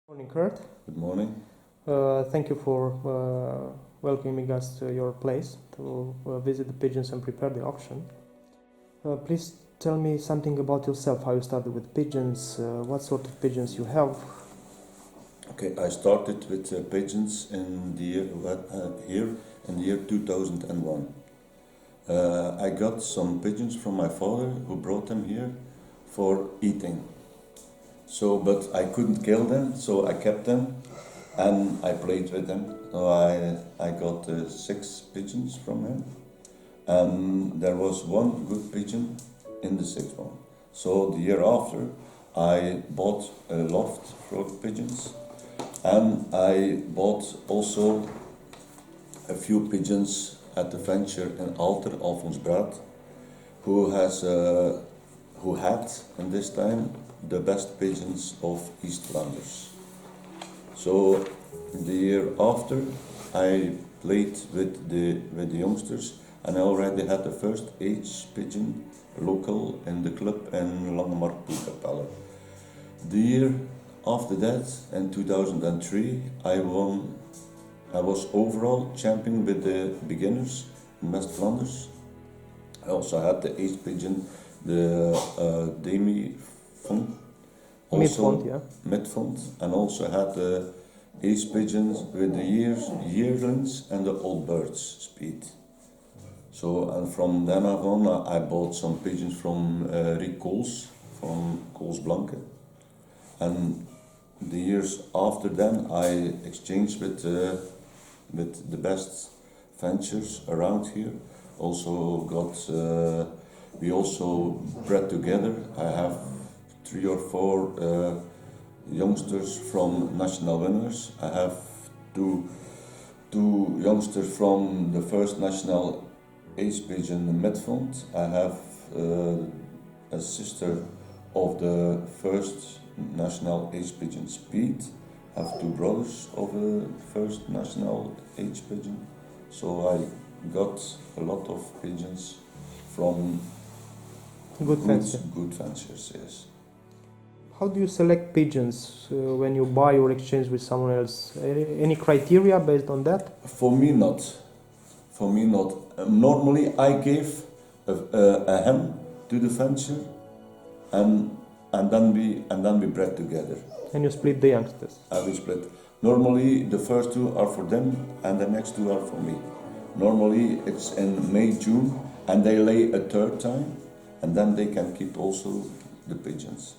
Morning, Kurt. Good morning. Thank you for welcoming us to your place to visit the pigeons and prepare the auction. Please tell me something about yourself, how you started with pigeons, what sort of pigeons you have. Okay, I started with pigeons in the year 2001. I got some pigeons from my father who brought them here for eating. So, but I couldn't kill them, so I kept them and I played with them. So I got 6 pigeons from him, and there was one good pigeon in the 6th one. So the year after, I bought a loft for pigeons, and I bought also a few pigeons at the venture in Alter, Alphonse Braat, who had in this time the best pigeons of East Flanders. So the year after, I played with the youngsters, and I already had the first age pigeon local in the club in Langemarkt Poelkapelle. The year after that, in 2003, I was overall champion with the beginners in West Flanders. I also had the age pigeon, the demi font, mid-font, and also had the ace pigeons with the yearlings and the old birds speed. So, and from then on, I bought some pigeons from Rick Kools, from Kools Blanke. And the years after then, I exchanged with the best ventures around here. We also bred together. I have 3 or 4 youngsters from national winners. I have two youngsters from the first national ace pigeon Midfond. I have a sister of the first national ace pigeon Speed. I have 2 brothers of the first national ace pigeon. So I got a lot of pigeons from good fanciers, yes. How do you select pigeons when you buy or exchange with someone else? Any criteria based on that? For me, not. Normally, I give a hen to the fancier, and then we bred together. And you split the youngsters? We split. Normally, the first 2 are for them, and the next 2 are for me. Normally, it's in May, June, and they lay a 3rd time, and then they can keep also the pigeons.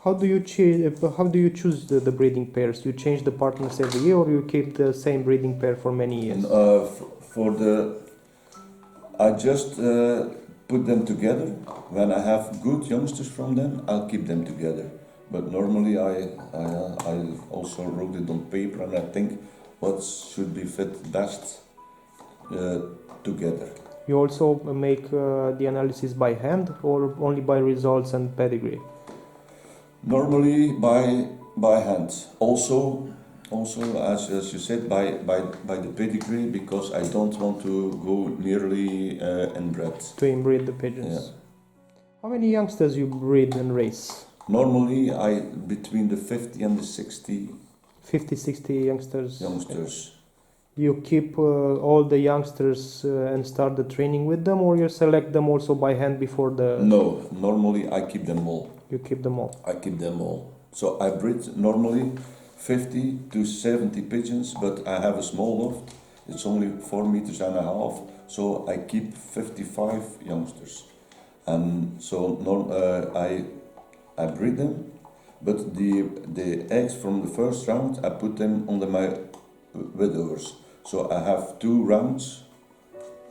How do you choose the breeding pairs? Do you change the partners every year, or you keep the same breeding pair for many years? I just put them together. When I have good youngsters from them, I'll keep them together. But normally I also wrote it on paper, and I think what should be fit best together. You also make the analysis by hand, or only by results and pedigree? Normally by hand. Also as you said, by the pedigree, because I don't want to go nearly inbred. To inbreed the pigeons. Yeah. How many youngsters you breed and race? Normally between the 50 and the 60. 50-60 youngsters. You keep all the youngsters and start the training with them, or you select them also by hand before the... No, normally I keep them all. You keep them all? I keep them all. So I breed normally 50 to 70 pigeons, but I have a small loft. It's only 4.5 meters, so I keep 55 youngsters. And so I breed them, but the eggs from the first round, I put them under my widowers. So I have 2 rounds.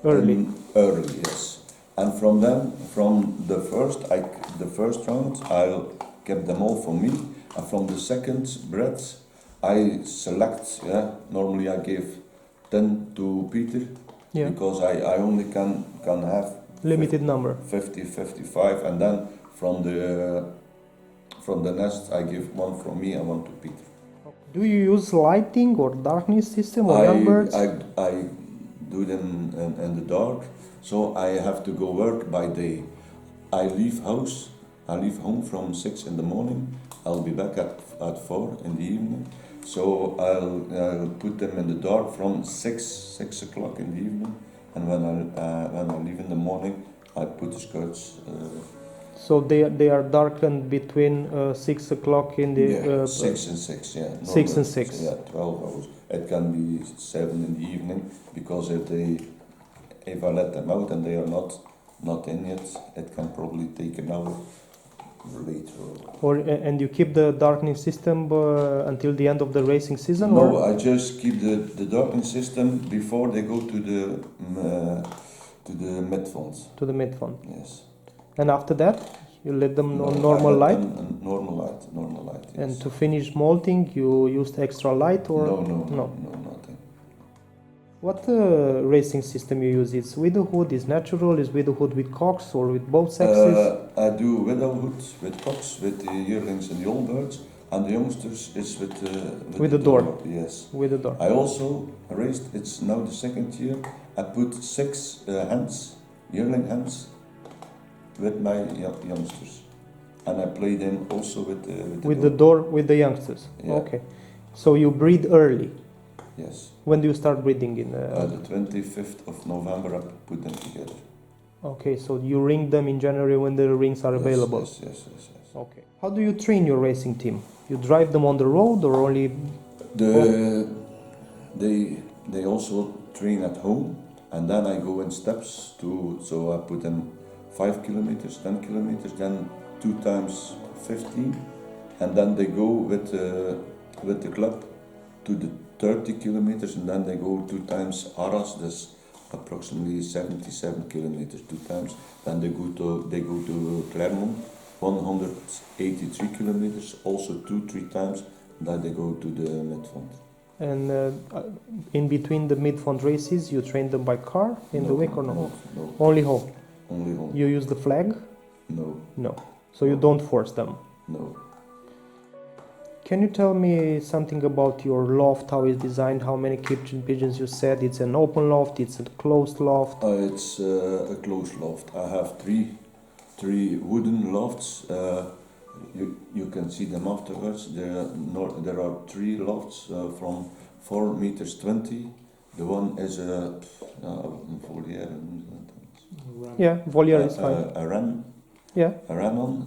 Early, yes. And from the first round, I'll keep them all for me. And from the second bred, I select. Normally I give 10 to Peter, because I only can have limited number. 50, 55, and then from the nest I give 1 from me and 1 to Peter. Do you use lighting or darkness system or young birds? I do them in the dark, so I have to go work by day. I leave house I leave home from 6 in the morning. I'll be back at 4 in the evening. So I'll put them in the dark from 6 o'clock in the evening. And when I leave in the morning, I put the skirts. So they are darkened between 6 o'clock in the 6 and 6, yeah. 6 and 6. Yeah, 12 hours. It can be 7 in the evening, because if I let them out and they are not in yet, it can probably take an hour later. And you keep the darkening system until the end of the racing season? No, I just keep the darkening system before they go to the midfront. To the midfront. Yes. And after that, you let them on normal light? Normal light, yes. And to finish molting, you used extra light or? No, nothing. What racing system you use? It's widowhood, is natural, is widowhood with cocks or with both sexes? I do widowhood with cocks, with the yearlings and the old birds, and the youngsters is with the door. Yes. With the door. I also raced, it's now the second year, I put 6 hens, yearling hens, with my youngsters, and I play them also with the door with the youngsters. Yeah. Okay, so you breed early. Yes. When do you start breeding? In the 25th of November, I put them together. Okay, so you ring them in January when the rings are available. Yes. Okay. How do you train your racing team? You drive them on the road or only? They also train at home, and then I go in steps so I put them 5 kilometers, 10 kilometers, then 2 times 15, and then they go with the club to the 30 kilometers, and then they go 2 times Arras, that's approximately 77 kilometers, 2 times. Then they go to Clermont, 183 kilometers, also 2-3 times. Then they go to the midfront. And in between the midfront races, you train them by car in the week or no? No. Only home. Only home. You use the flag? No. So you don't force them? No. Can you tell me something about your loft, how it's designed, how many pigeons you said? It's an open loft, it's a closed loft? It's a closed loft. I have three wooden lofts. You can see them afterwards. There are 3 lofts from 4 meters 20. The one is a voliere. Yeah, voliere is fine. A ram. Yeah. A ram on,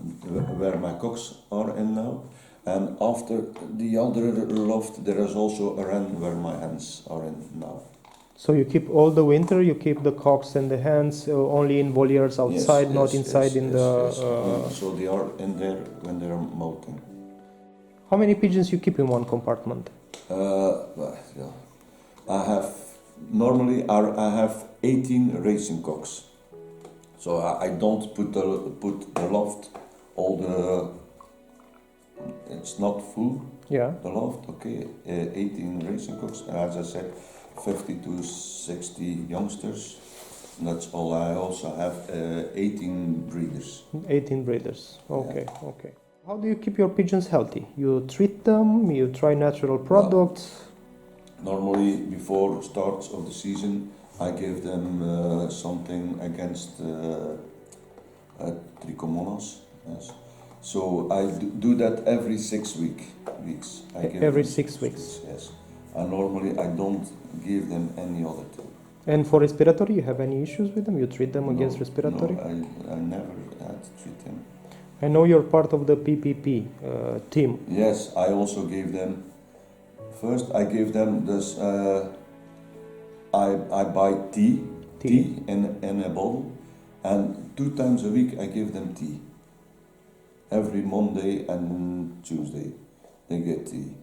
where my cocks are in now. And after the other loft, there is also a ram where my hens are in now. So you keep all the winter, you keep the cocks and the hens only in volieres outside, not inside in the... So they are in there when they are molting. How many pigeons you keep in one compartment? Normally I have 18 racing cocks. So I don't put the loft, it's not full. Yeah. The loft, okay, 18 racing cocks, as I said, 50 to 60 youngsters. That's all. I also have 18 breeders. 18 breeders, okay, yeah. Okay. How do you keep your pigeons healthy? You treat them, you try natural products? Normally, before start of the season, I give them something against trichomonas. Yes. So I do that every 6 weeks. Every 6 weeks? Yes. And normally I don't give them any other thing. And for respiratory, you have any issues with them? You treat them against respiratory? No, I never had to treat them. I know you're part of the PPP team. Yes, I also gave them. First, I gave them this. I buy tea in a bottle, and 2 times a week I give them tea. Every Monday and Tuesday, they get tea.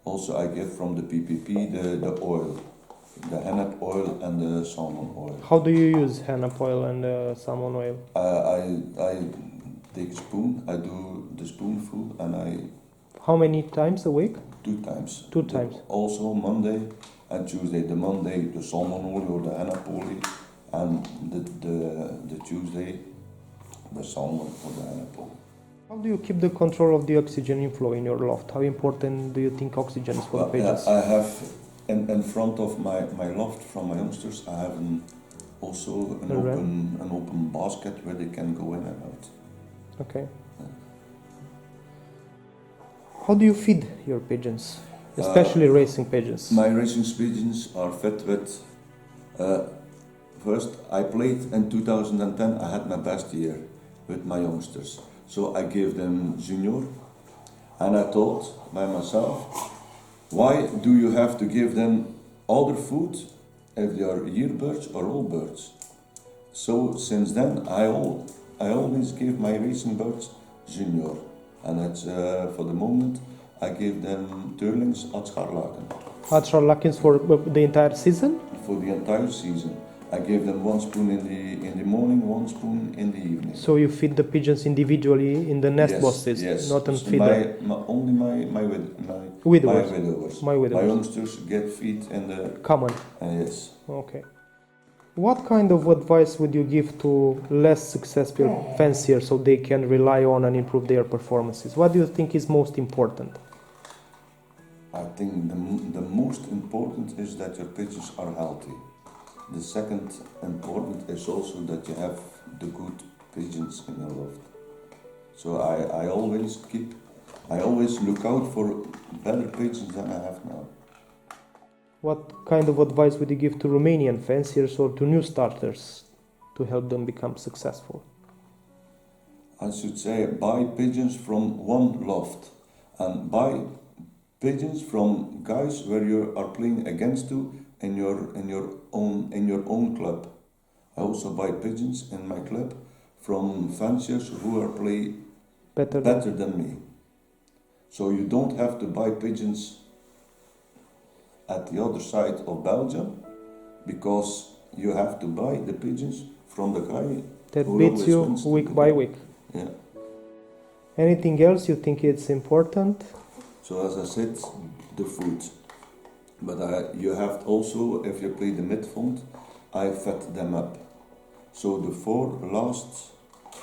Also, I get from the PPP the oil, the Hanif oil and the salmon oil. How do you use Hanif oil and salmon oil? I take a spoon. I do the spoonful, and I. How many times a week? 2 times. 2 times. Also Monday and Tuesday. The Monday the salmon oil or the Hanif oil, and the Tuesday the salmon or the Hanif oil. How do you keep the control of the oxygen inflow in your loft? How important do you think oxygen is for the pigeons? I have in front of my loft from my youngsters. I have an open basket where they can go in and out. Okay. How do you feed your pigeons, especially racing pigeons? My racing pigeons are fed with. First, I played in 2010. I had my best year with my youngsters, so I gave them junior, and I thought by myself, why do you have to give them other food if they are year birds or old birds? So since then, I always give my racing birds junior, and it's for the moment I give them Turlings at scharlaken. Scharlakens for the entire season? For the entire season, I give them 1 spoon in the morning, 1 spoon in the evening. So you feed the pigeons individually in the nest boxes, yes. not on So feeder. only my widowers. My widowers. My youngsters get feed in the Common. yes. Okay. What kind of advice would you give to less successful fanciers so they can rely on and improve their performances? What do you think is most important? I think the most important is that your pigeons are healthy. The second important is also that you have the good pigeons in your loft. So I always look out for better pigeons than I have now. What kind of advice would you give to Romanian fanciers or to new starters to help them become successful? I should say buy pigeons from one loft and buy pigeons from guys where you are playing against to in your own club. I also buy pigeons in my club from fanciers who are play better than me. So you don't have to buy pigeons at the other side of Belgium, because you have to buy the pigeons from the guy that who beats you wins week by week. Yeah. Anything else you think it's important? So as I said, the food. But you have also, if you play the midfond, I fed them up. So the 4 last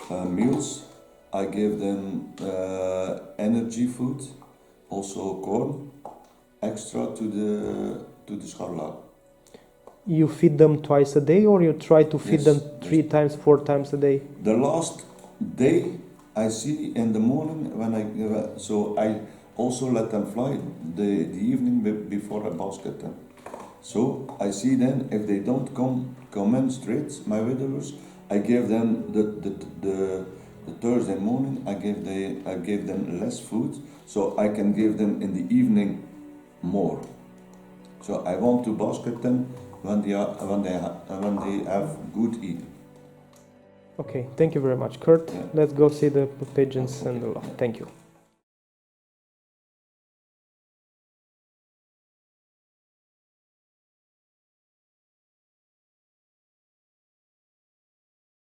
meals, I give them energy food, also corn, extra to the scharlaken. You feed them twice a day, or you try to feed them 3 times, 4 times a day? The last day I see in the morning when I also let them fly the evening before I basket them. So I see then if they don't come in straight, my widowers, I give them the Thursday morning. I give them less food, so I can give them in the evening more. So I want to basket them when they have good eating. Okay, thank you very much, Kurt. Yeah. Let's go see the pigeons and the loft. Thank you.